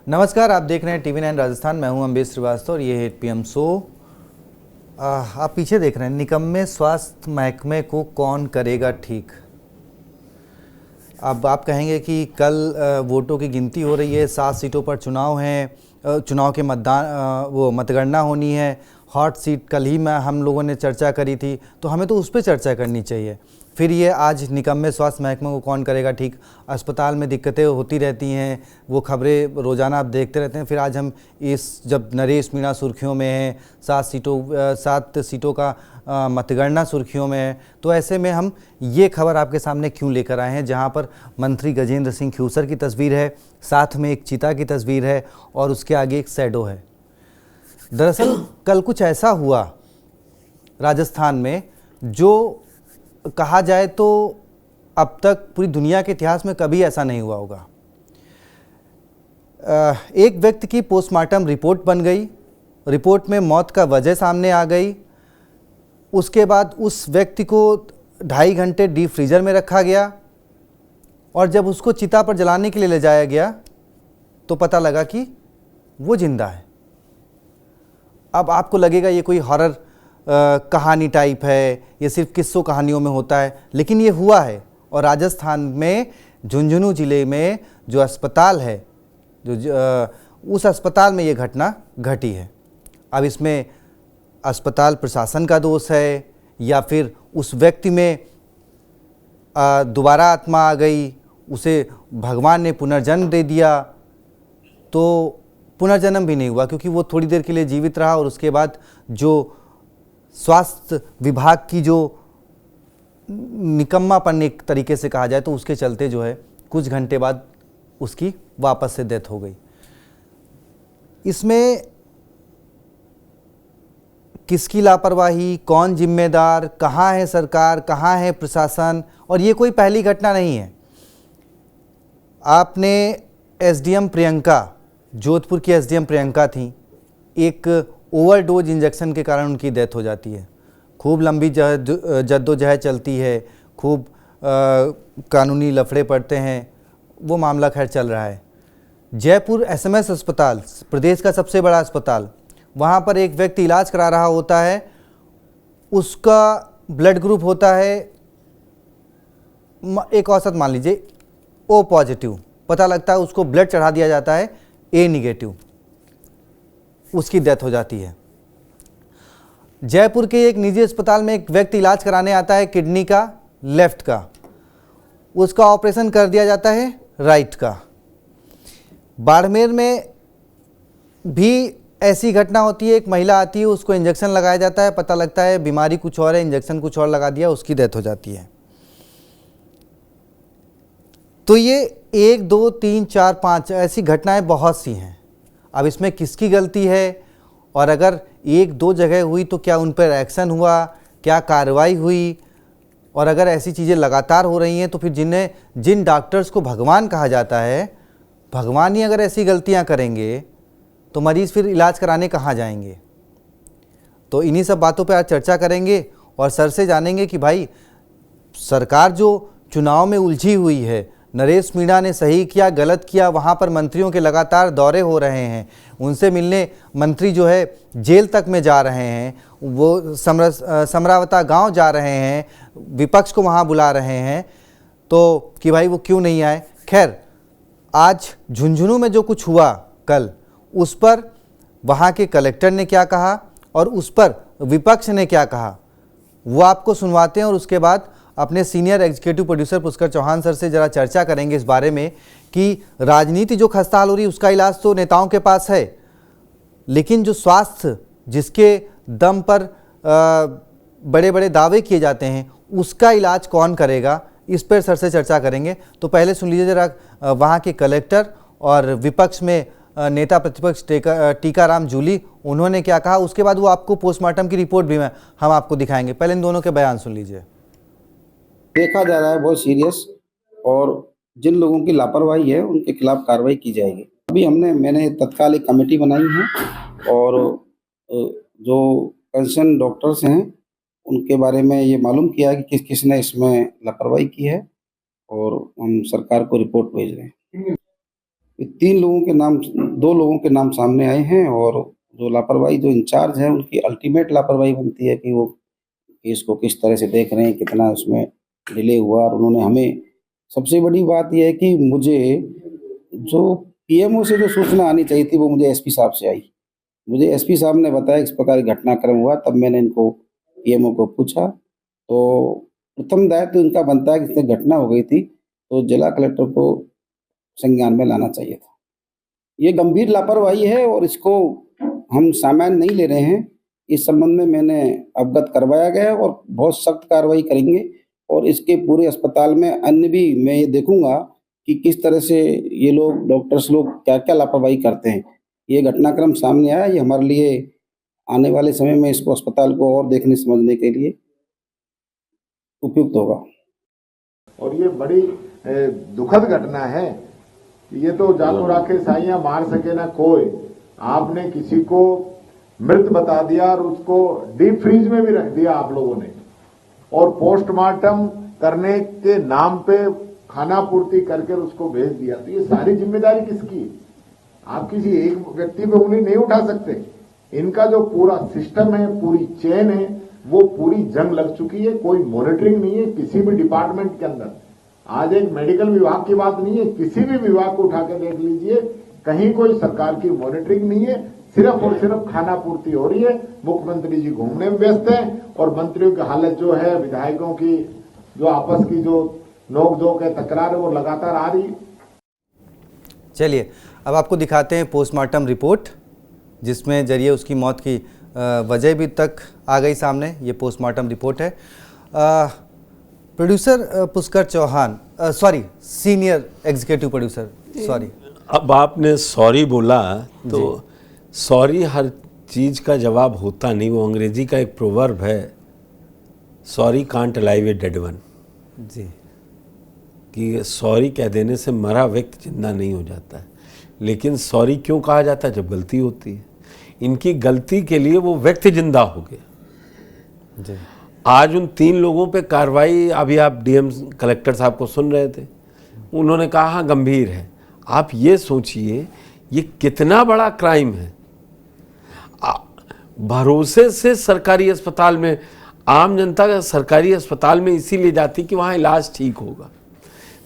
नमस्कार, आप देख रहे हैं टीवी 9 राजस्थान। मैं हूं अम्बेश श्रीवास्तव और ये है 8 PM शो। आप पीछे देख रहे हैं, निकम्मे स्वास्थ्य महकमे को कौन करेगा ठीक। अब आप कहेंगे कि कल वोटों की गिनती हो रही है, 7 सीटों पर चुनाव हैं, चुनाव के मतगणना होनी है। हॉट सीट कल ही में हम लोगों ने चर्चा करी थी, तो हमें तो उस पर चर्चा करनी चाहिए। फिर ये आज निकम्मे स्वास्थ्य महकमे को कौन करेगा ठीक। अस्पताल में दिक्कतें होती रहती हैं, वो खबरें रोज़ाना आप देखते रहते हैं। फिर आज हम जब नरेश मीणा सुर्खियों में है, 7 सीटों का मतगणना सुर्खियों में है, तो ऐसे में हम ये खबर आपके सामने क्यों लेकर आए हैं, जहां पर मंत्री गजेंद्र सिंह ख्यूसर की तस्वीर है, साथ में एक चीता की तस्वीर है और उसके आगे एक शैडो है। दरअसल कल कुछ ऐसा हुआ राजस्थान में जो कहा जाए तो अब तक पूरी दुनिया के इतिहास में कभी ऐसा नहीं हुआ होगा। एक व्यक्ति की पोस्टमार्टम रिपोर्ट बन गई, रिपोर्ट में मौत का वजह सामने आ गई। उसके बाद उस व्यक्ति को 2.5 घंटे डीप फ्रीजर में रखा गया और जब उसको चिता पर जलाने के लिए ले जाया गया तो पता लगा कि वो जिंदा है। अब आपको लगेगा ये कोई हॉरर कहानी टाइप है, ये सिर्फ किस्सों कहानियों में होता है, लेकिन ये हुआ है। और राजस्थान में झुंझुनू ज़िले में जो अस्पताल है, उस अस्पताल में ये घटना घटी है। अब इसमें अस्पताल प्रशासन का दोष है या फिर उस व्यक्ति में दोबारा आत्मा आ गई, उसे भगवान ने पुनर्जन्म दे दिया। तो पुनर्जन्म भी नहीं हुआ क्योंकि वो थोड़ी देर के लिए जीवित रहा और उसके बाद जो स्वास्थ्य विभाग की जो निकम्मापन एक तरीके से कहा जाए तो उसके चलते जो है कुछ घंटे बाद उसकी वापस से डेथ हो गई। इसमें किसकी लापरवाही, कौन जिम्मेदार, कहाँ है सरकार, कहाँ है प्रशासन, और ये कोई पहली घटना नहीं है। आपने SDM प्रियंका, जोधपुर की SDM प्रियंका थी, एक ओवरडोज इंजेक्शन के कारण उनकी डेथ हो जाती है। खूब लंबी जद्दोजहद चलती है, खूब कानूनी लफड़े पड़ते हैं, वो मामला खैर चल रहा है। जयपुर SMS अस्पताल, प्रदेश का सबसे बड़ा अस्पताल, वहाँ पर एक व्यक्ति इलाज करा रहा होता है, उसका ब्लड ग्रुप होता है एक औसत मान लीजिए O पॉजिटिव, पता लगता है उसको ब्लड चढ़ा दिया जाता है A निगेटिव, उसकी डेथ हो जाती है। जयपुर के एक निजी अस्पताल में एक व्यक्ति इलाज कराने आता है किडनी का, लेफ्ट का, उसका ऑपरेशन कर दिया जाता है राइट का। बाड़मेर में भी ऐसी घटना होती है, एक महिला आती है, उसको इंजेक्शन लगाया जाता है, पता लगता है बीमारी कुछ और है, इंजेक्शन कुछ और लगा दिया, उसकी डेथ हो जाती है। तो ये 1, 2, 3, 4, 5 ऐसी घटनाएं बहुत सी हैं। अब इसमें किसकी गलती है, और अगर 1-2 जगह हुई तो क्या उन पर एक्शन हुआ, क्या कार्रवाई हुई, और अगर ऐसी चीज़ें लगातार हो रही हैं तो फिर जिन डॉक्टर्स को भगवान कहा जाता है, भगवान ही अगर ऐसी गलतियां करेंगे तो मरीज़ फिर इलाज कराने कहाँ जाएंगे। तो इन्हीं सब बातों पर आज चर्चा करेंगे और सर से जानेंगे कि भाई सरकार जो चुनाव में उलझी हुई है, नरेश मीणा ने सही किया गलत किया, वहाँ पर मंत्रियों के लगातार दौरे हो रहे हैं, उनसे मिलने मंत्री जो है जेल तक में जा रहे हैं, वो समरावता गांव जा रहे हैं, विपक्ष को वहाँ बुला रहे हैं, तो कि भाई वो क्यों नहीं आए। खैर, आज झुंझुनू में जो कुछ हुआ कल, उस पर वहाँ के कलेक्टर ने क्या कहा और उस पर विपक्ष ने क्या कहा, वो आपको सुनवाते हैं और उसके बाद अपने senior executive producer Pushkar Chauhan sir से ज़रा चर्चा करेंगे इस बारे में कि राजनीति जो खस्ताहाल हो रही है उसका इलाज तो नेताओं के पास है, लेकिन जो स्वास्थ्य जिसके दम पर बड़े बड़े दावे किए जाते हैं उसका इलाज कौन करेगा, इस पर सर से चर्चा करेंगे। तो पहले सुन लीजिए ज़रा वहाँ के कलेक्टर और विपक्ष में नेता प्रतिपक्ष टीकाराम जूली, उन्होंने क्या कहा। उसके बाद वो आपको पोस्टमार्टम की रिपोर्ट भी हम आपको दिखाएंगे। पहले इन दोनों के बयान सुन लीजिए। देखा जा रहा है बहुत सीरियस, और जिन लोगों की लापरवाही है उनके खिलाफ कार्रवाई की जाएगी। अभी मैंने तत्काल एक कमेटी बनाई है और जो कंसर्न डॉक्टर्स हैं उनके बारे में ये मालूम किया कि किस किसने इसमें लापरवाही की है और हम सरकार को रिपोर्ट भेज रहे हैं। 3 लोगों के नाम 2 लोगों के नाम सामने आए हैं और जो लापरवाही जो इंचार्ज है उनकी अल्टीमेट लापरवाही बनती है कि वो केस को किस तरह से देख रहे हैं, कितना उसमें डिले हुआ। और उन्होंने हमें, सबसे बड़ी बात ये है कि मुझे जो पीएमओ से जो सूचना आनी चाहिए थी वो मुझे एसपी साहब से आई। मुझे एसपी साहब ने बताया इस प्रकार घटनाक्रम हुआ, तब मैंने इनको पीएमओ को पूछा तो प्रथम दायित्व तो इनका बनता है कि इसमें घटना हो गई थी तो जिला कलेक्टर को संज्ञान में लाना चाहिए था। ये गंभीर लापरवाही है और इसको हम सामान्य नहीं ले रहे हैं। इस संबंध में मैंने अवगत करवाया गया और बहुत सख्त कार्रवाई करेंगे और इसके पूरे अस्पताल में अन्य भी मैं ये देखूंगा कि किस तरह से ये लोग डॉक्टर्स लोग क्या क्या लापरवाही करते हैं। ये घटनाक्रम सामने आया, ये हमारे लिए आने वाले समय में इसको अस्पताल को और देखने समझने के लिए उपयुक्त होगा। और ये बड़ी दुखद घटना है। ये तो जानो राखे साइयां मार सके ना कोई। आपने किसी को मृत बता दिया और उसको डीप फ्रीज में भी रख दिया आप लोगों ने, और पोस्टमार्टम करने के नाम पे खाना पूर्ति करके उसको भेज दिया। तो ये सारी जिम्मेदारी किसकी है? आप किसी एक व्यक्ति पे उंगली नहीं उठा सकते। इनका जो पूरा सिस्टम है, पूरी चेन है, वो पूरी जंग लग चुकी है। कोई मॉनिटरिंग नहीं है किसी भी डिपार्टमेंट के अंदर। आज एक मेडिकल विभाग की बात नहीं है, किसी भी विभाग को उठा के देख लीजिए, कहीं कोई सरकार की मॉनिटरिंग नहीं है। सिर्फ और सिर्फ खाना पूर्ति हो रही है। मुख्यमंत्री जी घूमने में व्यस्त हैं और मंत्रियों की हालत जो है, विधायकों की जो आपस की जो नोकझोंक है, तकरार है, वो लगातार आ रही है। चलिए अब आपको दिखाते हैं पोस्टमार्टम रिपोर्ट, जिसमें जरिए उसकी मौत की वजह भी तक आ गई सामने। ये पोस्टमार्टम रिपोर्ट है। Producer Pushkar Chauhan, sorry senior executive producer, sorry. अब आपने सॉरी बोला तो सॉरी हर चीज़ का जवाब होता नहीं। वो अंग्रेजी का एक प्रोवर्ब है, sorry can't alive a dead one, जी, कि सॉरी कह देने से मरा व्यक्ति जिंदा नहीं हो जाता है। लेकिन सॉरी क्यों कहा जाता है? जब गलती होती है। इनकी गलती के लिए वो व्यक्ति जिंदा हो गया। जी। आज उन 3 लोगों पे कार्रवाई, अभी आप डीएम कलेक्टर साहब को सुन रहे थे, उन्होंने कहा हाँ गंभीर है। आप ये सोचिए ये कितना बड़ा क्राइम है। भरोसे से सरकारी अस्पताल में, आम जनता का सरकारी अस्पताल में इसीलिए जाती कि वहाँ इलाज ठीक होगा।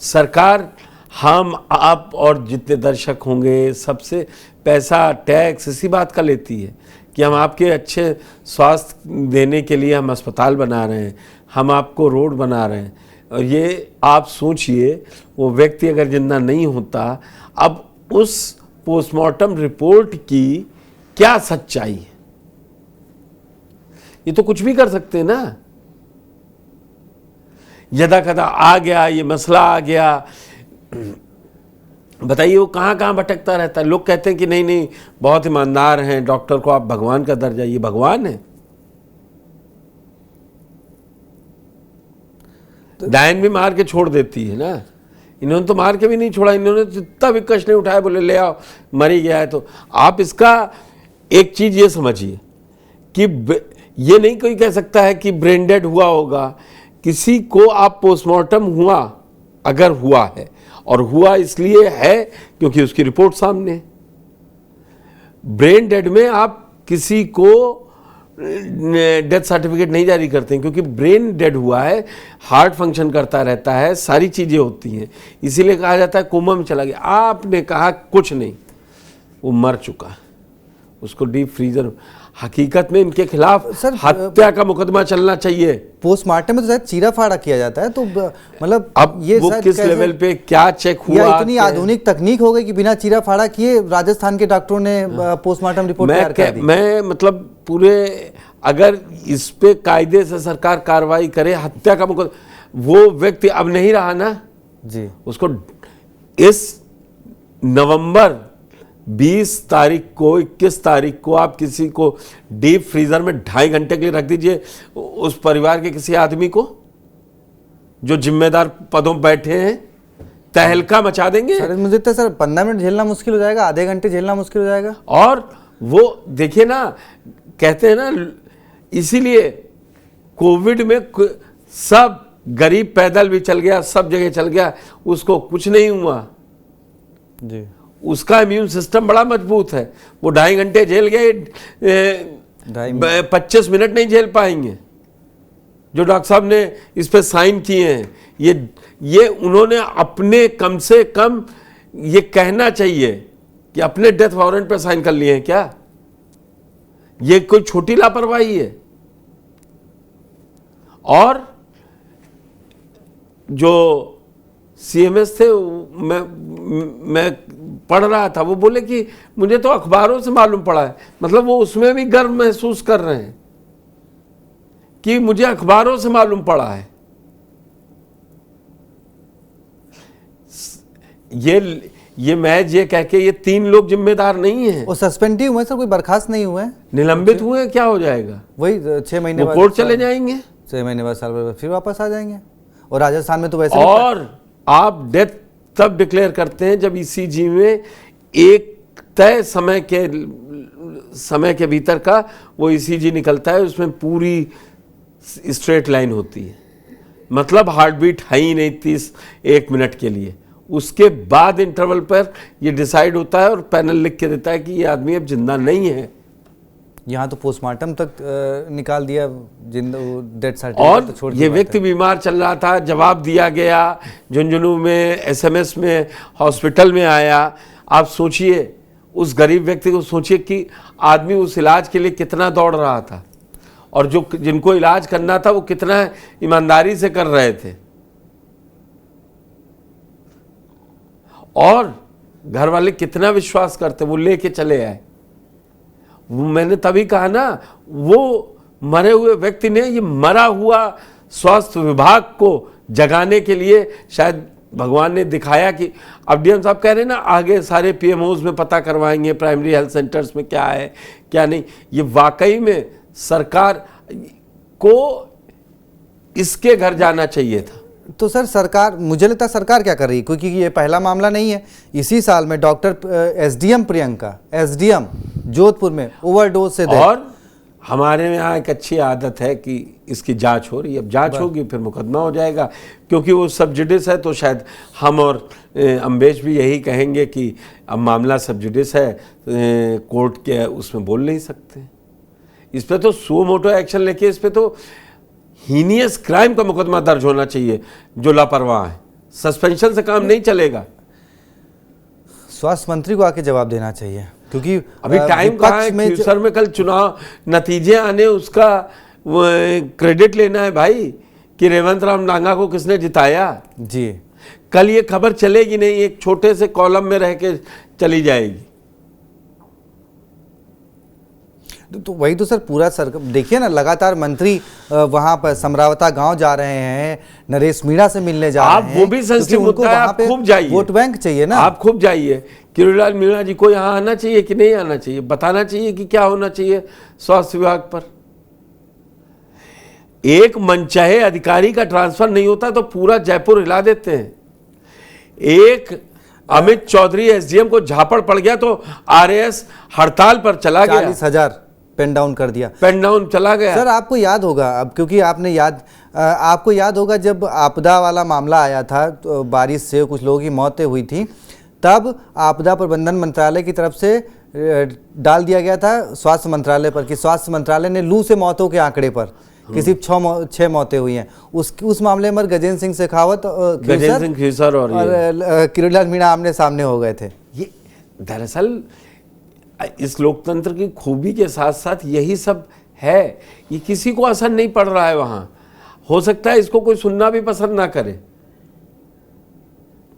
सरकार, हम, आप और जितने दर्शक होंगे, सबसे पैसा टैक्स इसी बात का लेती है कि हम आपके अच्छे स्वास्थ्य देने के लिए हम अस्पताल बना रहे हैं, हम आपको रोड बना रहे हैं। और ये आप सोचिए वो व्यक्ति अगर जिंदा नहीं होता, अब उस पोस्टमार्टम रिपोर्ट की क्या सच्चाई है? ये तो कुछ भी कर सकते हैं ना। यदा कदा आ गया, ये मसला आ गया, बताइए वो कहाँ कहाँ भटकता रहता है। लोग कहते हैं कि नहीं नहीं बहुत ईमानदार हैं, डॉक्टर को आप भगवान का दर्जा, ये भगवान है? डायन भी मार के छोड़ देती है ना। इन्होंने तो मार के भी नहीं छोड़ा, इन्होंने तो इतना भी कष्ट नहीं उठाया, बोले ले आओ मर ही गया है। तो आप इसका एक चीज ये समझिए कि ये नहीं कोई कह सकता है कि ब्रेन डेड हुआ होगा। किसी को आप पोस्टमार्टम हुआ, अगर हुआ है, और हुआ इसलिए है क्योंकि उसकी रिपोर्ट सामने है। ब्रेन डेड में आप किसी को डेथ सर्टिफिकेट नहीं जारी करते हैं, क्योंकि ब्रेन डेड हुआ है, हार्ट फंक्शन करता रहता है, सारी चीज़ें होती हैं, इसीलिए कहा जाता है कोमा में चला गया। आपने कहा कुछ नहीं, वो मर चुका, उसको डीप फ्रीजर। हकीकत में इनके खिलाफ सर हत्या का मुकदमा चलना चाहिए। पोस्टमार्टम में तो शायद चीरा फाड़ा किया जाता है, तो मतलब अब ये वो किस लेवल पे क्या चेक हुआ? इतनी आधुनिक तकनीक हो गई कि बिना चीरा फाड़ा किए राजस्थान के डॉक्टरों ने पोस्टमार्टम रिपोर्ट तैयार कर दी। मैं मतलब पूरे, अगर इस पे कायदे से सरकार कार्रवाई करे, हत्या का मुकदमा, वो व्यक्ति अब नहीं रहा ना जी, उसको इस नवंबर 20 तारीख को, 21 तारीख को आप किसी को डीप फ्रीजर में 2.5 घंटे के लिए रख दीजिए, उस परिवार के किसी आदमी को जो जिम्मेदार पदों पर बैठे हैं, तहलका मचा देंगे। सर मुझे तो सर 15 मिनट झेलना मुश्किल हो जाएगा, आधे घंटे झेलना मुश्किल हो जाएगा। और वो देखिए ना, कहते हैं ना, इसीलिए कोविड में सब गरीब पैदल भी चल गया, सब जगह चल गया, उसको कुछ नहीं हुआ जी। उसका इम्यून सिस्टम बड़ा मजबूत है, वो 2.5 घंटे झेल गए, 25 मिनट नहीं झेल पाएंगे। जो डॉक्टर साहब ने इस पे साइन किए हैं, ये उन्होंने अपने कम से कम ये कहना चाहिए कि अपने डेथ वारंट पे साइन कर लिए हैं क्या? ये कोई छोटी लापरवाही है। और जो सीएमएस थे, मैं पढ़ रहा था, वो बोले कि मुझे तो अखबारों से मालूम पड़ा है। मतलब वो उसमें भी गर्व महसूस कर रहे हैं कि मुझे अखबारों से मालूम पड़ा है। ये महज ये कह के ये 3 लोग जिम्मेदार नहीं हैं। वो सस्पेंड ही हुए सर, कोई बर्खास्त नहीं हुए, निलंबित हुए, क्या हो जाएगा? वही 6 महीने बाद कोर्ट चले जाएंगे, 6 महीने बाद, साल बाद फिर वापस आ जाएंगे। और राजस्थान में तो वैसे और आप डेथ तब डिक्लेयर करते हैं जब ईसीजी में एक तय समय के भीतर का वो ईसीजी निकलता है, उसमें पूरी स्ट्रेट लाइन होती है, मतलब हार्ट बीट है ही नहीं 31 मिनट के लिए। उसके बाद इंटरवल पर ये डिसाइड होता है और पैनल लिख के देता है कि ये आदमी अब जिंदा नहीं है। यहाँ तो पोस्टमार्टम तक निकाल दिया, डेथ सर्टिफिकेट और तो छोड़ ये व्यक्ति बीमार चल रहा था, जवाब दिया गया, झुंझुनू में एसएमएस में हॉस्पिटल में आया। आप सोचिए, उस गरीब व्यक्ति को सोचिए कि आदमी उस इलाज के लिए कितना दौड़ रहा था, और जो जिनको इलाज करना था वो कितना ईमानदारी से कर रहे थे। और घर वाले कितना विश्वास करते, वो लेके चले आए। मैंने तभी कहा ना, वो मरे हुए व्यक्ति ने ये मरा हुआ स्वास्थ्य विभाग को जगाने के लिए शायद भगवान ने दिखाया कि अब डीएम साहब कह रहे हैं ना, आगे सारे पीएमओज में पता करवाएंगे, प्राइमरी हेल्थ सेंटर्स में क्या है क्या नहीं। ये वाकई में सरकार को इसके घर जाना चाहिए था। तो सर सरकार, मुझे लगता है सरकार क्या कर रही है, क्योंकि ये पहला मामला नहीं है। इसी साल में doctor SDM Priyanka, SDM Jodhpur में ओवरडोज से और हमारे यहाँ एक अच्छी आदत है कि इसकी जांच हो रही है, अब जांच होगी फिर मुकदमा हो जाएगा, क्योंकि वो सब जुडिस है। तो शायद हम और अम्बेश भी यही कहेंगे कि अब मामला सब जुडिस है, कोर्ट के उसमें बोल नहीं सकते। इस पर तो सो मोटो एक्शन लेके इस पर तो हीनियस क्राइम का मुकदमा दर्ज होना चाहिए। जो लापरवाह है, सस्पेंशन से काम नहीं चलेगा। स्वास्थ्य मंत्री को आके जवाब देना चाहिए, क्योंकि अभी टाइम कहाँ है? फ्यूचर में कल चुनाव नतीजे आने, उसका क्रेडिट लेना है भाई कि रेवंत राम डांगा को किसने जिताया। जी, कल ये खबर चलेगी नहीं, एक छोटे से कॉलम में रह के चली जाएगी। तो वही तो सर पूरा देखिए ना, लगातार मंत्री वहां पर समरावता गांव जा रहे हैं, नरेश मीणा से मिलने जा रहे हैं। आप वो भी संस्कृत मुद्दा है, आप खूब जाइए, वोट बैंक चाहिए ना, आप खूब जाइए। किरोड़ीलाल मीणा जी को यहाँ आना चाहिए कि नहीं आना चाहिए, बताना चाहिए कि क्या होना चाहिए स्वास्थ्य विभाग पर। एक मनचाहे अधिकारी का ट्रांसफर नहीं होता तो पूरा जयपुर हिला देते हैं। एक अमित चौधरी एसडीएम को झापड़ पड़ गया तो आरएएस हड़ताल पर चला गया, 40,000 पेन डाउन कर दिया, पेन डाउन चला गया। सर आपको याद होगा, अब क्योंकि आपको याद होगा जब आपदा वाला मामला आया था, तो बारिश से कुछ लोगों की मौतें हुई थी, तब आपदा प्रबंधन मंत्रालय की तरफ से डाल दिया गया था स्वास्थ्य मंत्रालय पर कि स्वास्थ्य मंत्रालय ने लू से मौतों के आंकड़े पर किसी 6 मौतें हुई हैं। उस मामले में गजेंद्र सिंह शेखावत, ख्यूसर और किरोड़ीलाल मीणा आमने सामने हो गए थे। ये दरअसल इस लोकतंत्र की खूबी के साथ साथ यही सब है। ये किसी को असर नहीं पड़ रहा है वहां। हो सकता है इसको कोई सुनना भी पसंद ना करे।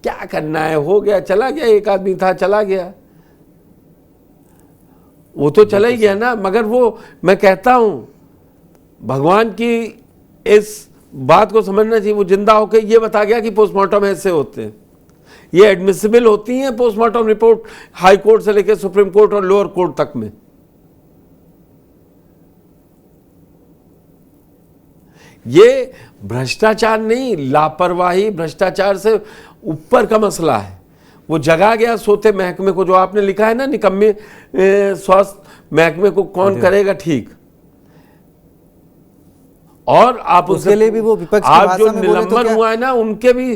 क्या करना है, हो गया, चला गया, एक आदमी था चला गया, वो तो चला ही गया ना। मगर वो मैं कहता हूं भगवान की इस बात को समझना चाहिए। वो जिंदा होकर ये बता गया कि पोस्टमार्टम ऐसे होते हैं, ये एडमिसिबल होती हैं पोस्टमार्टम रिपोर्ट, हाई कोर्ट से लेकर सुप्रीम कोर्ट और लोअर कोर्ट तक में। ये भ्रष्टाचार नहीं, लापरवाही भ्रष्टाचार से ऊपर का मसला है। वो जगा गया सोते महकमे को, जो आपने लिखा है ना, निकम्मे स्वास्थ्य महकमे को कौन करेगा ठीक। और आप उसके लिए भी वो विपक्ष की आप जो भाषा में बोले तो निलंबन क्या? हुआ है ना, उनके भी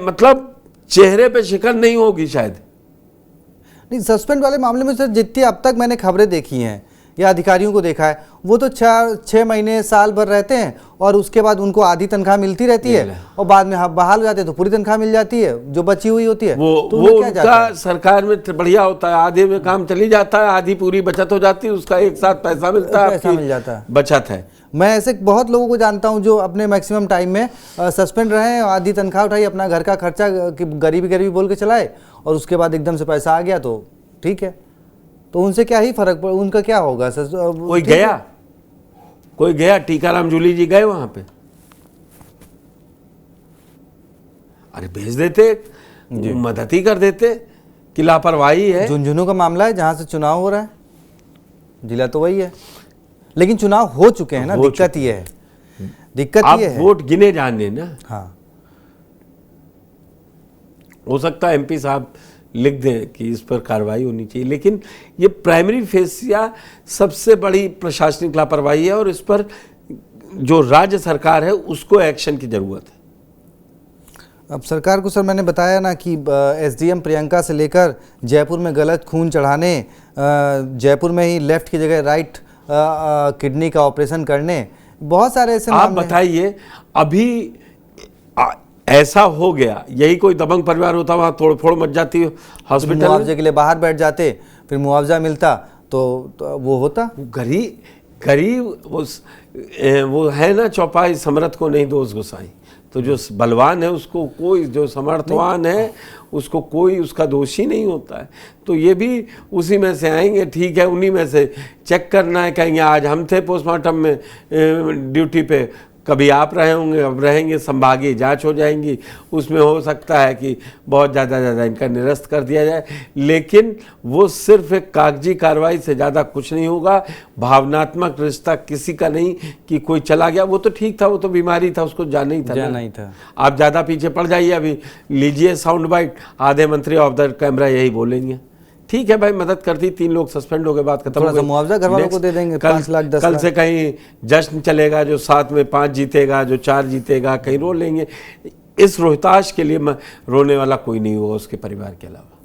मतलब चेहरे पे शिकन नहीं होगी शायद। नहीं, सस्पेंड वाले मामले में सर जितनी अब तक मैंने खबरें देखी हैं या अधिकारियों को देखा है, वो तो 6 महीने साल भर रहते हैं और उसके बाद उनको आधी तनख्वाह मिलती रहती है और बाद में बहाल हो जाते हैं तो पूरी तनख्वाह मिल जाती है जो बची हुई होती है। वो उनका सरकार में बढ़िया होता है, आधे में काम चली जाता है, आधी पूरी बचत हो जाती है, उसका एक साथ पैसा मिलता है, पैसा मिल जाता है, बचत है। मैं ऐसे बहुत लोगों को जानता हूं जो अपने मैक्सिमम टाइम में सस्पेंड रहे हैं, आधी तनख्वाह उठाई, अपना घर का खर्चा गरीबी बोल के चलाए और उसके बाद एकदम से पैसा आ गया तो ठीक है, तो उनसे क्या ही फर्क पड़, उनका क्या होगा सर? कोई गया टीकाराम जूली जी गए वहां पे? अरे भेज देते, मदद ही कर देते कि लापरवाही है। झुंझुनू का मामला है जहां से चुनाव हो रहा है, जिला तो वही है, लेकिन चुनाव हो चुके हैं ना, दिक्कत ये है, दिक्कत ये है वोट गिने जाने ना। हाँ, हो सकता है एमपी साहब लिख दें कि इस पर कार्रवाई होनी चाहिए, लेकिन ये प्राइमरी फेसिया सबसे बड़ी प्रशासनिक लापरवाही है और इस पर जो राज्य सरकार है उसको एक्शन की जरूरत है। अब सरकार को सर मैंने बताया ना कि एसडीएम प्रियंका से लेकर जयपुर में गलत खून चढ़ाने, जयपुर में ही लेफ्ट की जगह राइट किडनी का ऑपरेशन करने, बहुत सारे ऐसे आप बताइए, अभी ऐसा हो गया, यही कोई दबंग परिवार होता वहां तोड़ फोड़ मच जाती हॉस्पिटल, मुआवजे के लिए बाहर बैठ जाते, फिर मुआवजा मिलता तो वो होता। गरीब वो है ना चौपाई समरथ को नहीं दोष गुसाई, तो जो बलवान है उसको कोई, जो समर्थवान है उसको कोई उसका दोषी नहीं होता है। तो ये भी उसी में से आएंगे, ठीक है, उन्हीं में से चेक करना है, कहेंगे आज हम थे पोस्टमार्टम में ड्यूटी पे, कभी आप रहे होंगे, अब रहेंगे, संभागीय जांच हो जाएंगी, उसमें हो सकता है कि बहुत ज़्यादा इनका निरस्त कर दिया जाए, लेकिन वो सिर्फ एक कागजी कार्रवाई से ज़्यादा कुछ नहीं होगा। भावनात्मक रिश्ता किसी का नहीं कि कोई चला गया, वो तो ठीक था, वो तो बीमारी था, उसको जाना ही था। आप ज़्यादा पीछे पड़ जाइए, अभी लीजिए साउंड बाइट, आधे मंत्री ऑफ द कैमरा यही बोलेंगे, ठीक है भाई मदद कर दी, 3 लोग सस्पेंड हो गए, बात खत्म हो गई, मुआवजा घर वालों को दे देंगे 5 लाख 10 लाख। कल से कहीं जश्न चलेगा, जो 7 में 5 जीतेगा, जो 4 जीतेगा, कहीं रो लेंगे। इस रोहताश के लिए रोने वाला कोई नहीं होगा उसके परिवार के अलावा।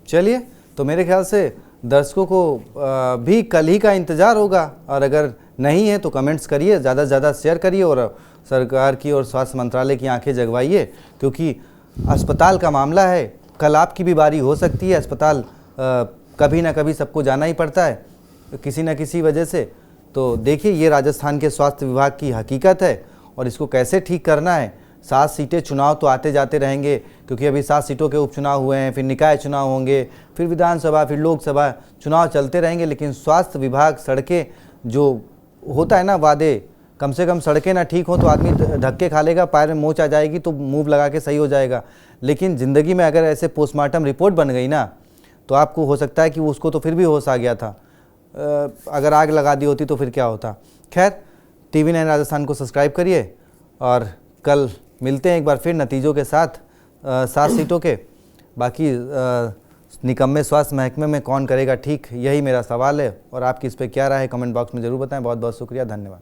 चलिए, तो मेरे ख्याल से दर्शकों को भी कल ही का इंतजार होगा, और अगर नहीं है तो कमेंट्स करिए, ज़्यादा से ज़्यादा शेयर करिए और सरकार की और स्वास्थ्य मंत्रालय की आंखें जगवाइए, क्योंकि अस्पताल का मामला है, कल आपकी भी बारी हो सकती है। अस्पताल कभी ना कभी सबको जाना ही पड़ता है किसी न किसी वजह से। तो देखिए, ये राजस्थान के स्वास्थ्य विभाग की हकीकत है और इसको कैसे ठीक करना है। 7 सीटें, चुनाव तो आते जाते रहेंगे, क्योंकि अभी 7 सीटों के उपचुनाव हुए हैं, फिर निकाय चुनाव होंगे, फिर विधानसभा, फिर लोकसभा, चुनाव चलते रहेंगे, लेकिन स्वास्थ्य विभाग, सड़कें जो होता है ना वादे, कम से कम सड़कें ना ठीक हो तो आदमी धक्के खा लेगा, पैर में मोच आ जाएगी तो मूव लगा के सही हो जाएगा, लेकिन ज़िंदगी में अगर ऐसे पोस्टमार्टम रिपोर्ट बन गई ना, तो आपको हो सकता है कि उसको तो फिर भी होश आ गया था, अगर आग लगा दी होती तो फिर क्या होता। खैर, TV9 राजस्थान को सब्सक्राइब करिए और कल मिलते हैं एक बार फिर नतीजों के साथ 7 सीटों के। बाकी निकम्मे स्वास्थ्य महकमे में कौन करेगा ठीक, यही मेरा सवाल है, और आपकी इस पर क्या राय है कमेंट बॉक्स में ज़रूर बताएं। बहुत बहुत शुक्रिया, धन्यवाद।